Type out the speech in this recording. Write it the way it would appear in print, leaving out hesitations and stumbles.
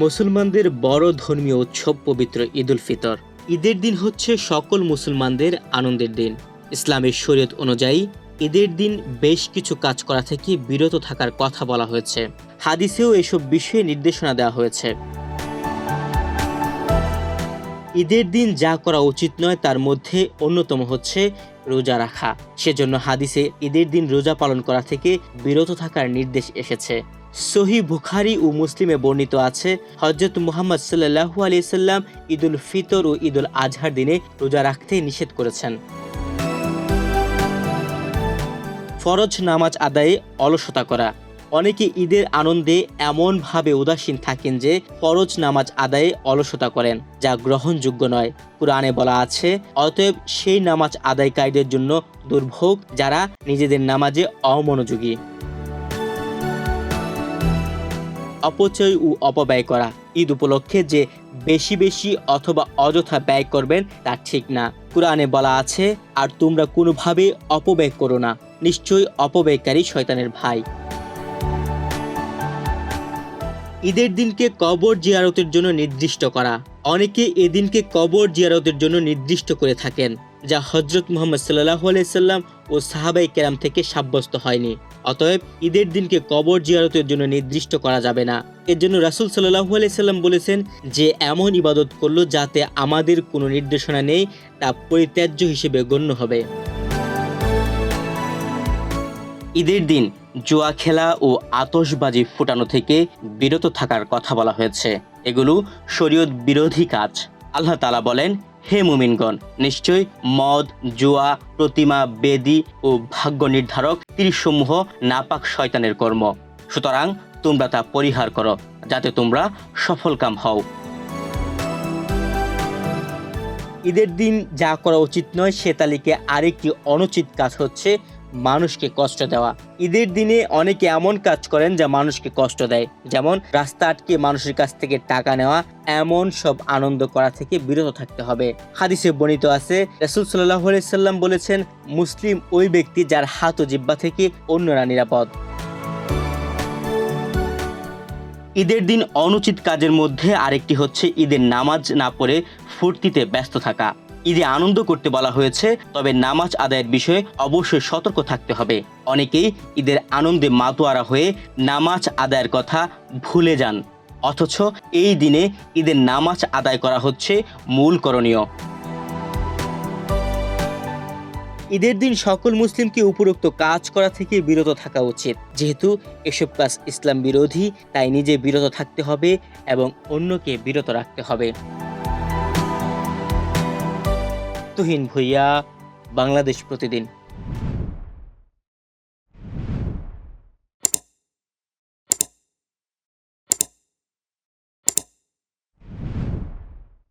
মুসলমানদের বড় ধর্মীয় উৎসব পবিত্র ঈদ উল ফিতর। ঈদের দিন হচ্ছে সকল মুসলমানদের আনন্দের দিন। ইসলামের শরীয়ত অনুযায়ী ঈদের দিন বেশ কিছু কাজ করা থেকে বিরত থাকার কথা বলা হয়েছে। হাদিসেও এসব বিষয়ে নির্দেশনা দেওয়া হয়েছে। ঈদের দিন যা করা উচিত নয় তার মধ্যে অন্যতম হচ্ছে রোজা রাখা। সেজন্য হাদিসে ঈদের দিন রোজা পালন করা থেকে বিরত থাকার নির্দেশ এসেছে। সহিহ বুখারী ও মুসলিমে বর্ণিত আছে, হযরত মুহাম্মদ সাল্লাল্লাহু আলাইহি সাল্লাম ঈদ উল ফিতর ও ঈদ উল আজহার দিনে রোজা রাখতে নিষেধ করেছেন। ফরজ নামাজ আদায়ে অলসতা করা। অনেকে ঈদের আনন্দে এমনভাবে উদাসীন থাকেন যে ফরজ নামাজ আদায়ে অলসতা করেন, যা গ্রহণযোগ্য নয়। কুরআনে বলা আছে, অতএব সেই নামাজ আদায়কারীদের জন্য দুর্ভোগ যারা নিজেদের নামাজে অমনোযোগী। অপচয় ও অপব্যয় করা। ঈদ উপলক্ষে যে বেশি বেশি অথবা অযথা ব্যয় করবেন তা ঠিক না। কুরআনে বলা আছে, আর তোমরা কোনোভাবে অপব্যয় করো না, নিশ্চয়ই অপব্যয়কারী শয়তানের ভাই। ঈদের দিনকে কবর জিয়ারতের জন্য নির্দিষ্ট করা। অনেকে এদিনকে কবর জিয়ারতের জন্য নির্দিষ্ট করে থাকেন, যা হযরত মুহাম্মদ সাল্লাল্লাহু আলাইহি সাল্লাম ও সাহাবায়ে কেরাম থেকে সাব্যস্ত হয়নি। অতএব ঈদের দিনকে কবর জিয়ারতের জন্য নির্দিষ্ট করা যাবে না। এর জন্য রাসূল সাল্লাল্লাহু আলাইহি সাল্লাম বলেছেন যে এমন ইবাদত করলো যাতে আমাদের কোনো নির্দেশনা নেই, তা পরিত্যাজ্য হিসেবে গণ্য হবে। ঈদের দিন জুয়া খেলা ও আতশবাজি ফুটানো থেকে বিরত থাকার কথা বলা হয়েছে। এগুলো শরীয়ত বিরোধী কাজ। আল্লাহ তাআলা বলেন, হে মুমিনগণ, নিশ্চয়ই মদ, জুয়া, প্রতিমা, বেদী ও ভাগ্য নির্ধারক তীরসমূহ নাপাক শয়তানের কর্ম। সুতরাং তোমরা তা পরিহার করো, যাতে তোমরা সফলকাম হও। ঈদের দিন যা করা উচিত নয় সে তালিকায় আরেকটি অনুচিত কাজ হচ্ছে মানুষকে কষ্ট দেওয়া। ঈদের দিনে অনেকে এমন কাজ করেন যা মানুষকে কষ্ট দেয়, যেমন রাস্তা আটকে মানুষের কাছ থেকে টাকা নেওয়া। এমন সব আনন্দ করা থেকে বিরত থাকতে হবে। হাদিসে বর্ণিত আছে, রাসূল সাল্লাল্লাহু আলাইহি সাল্লাম বলেছেন, মুসলিম ওই ব্যক্তি যার হাত ও জিহ্বা থেকে অন্যরা নিরাপদ। ঈদের দিন অনুচিত কাজের মধ্যে আরেকটি হচ্ছে ঈদের নামাজ না পড়ে ফুর্তিতে ব্যস্ত থাকা। ঈদে আনন্দ করতে বলা হয়েছে, তবে নামাজ আদায়ের বিষয়ে অবশ্যই সতর্ক থাকতে হবে। অনেকেই ঈদের আনন্দে মাতোয়ারা হয়ে নামাজ আদায়ের কথা ভুলে যান, অথচ এই দিনে ঈদের নামাজ আদায় করা হচ্ছে মূল করণীয়। ঈদের দিন সকল মুসলিমকে উপরোক্ত কাজ করা থেকে বিরত থাকা উচিত। যেহেতু এসব কাজ ইসলাম বিরোধী, তাই নিজে বিরত থাকতে হবে এবং অন্যকে বিরত রাখতে হবে। তুহিন ভুঁইয়া, বাংলাদেশ প্রতিদিন।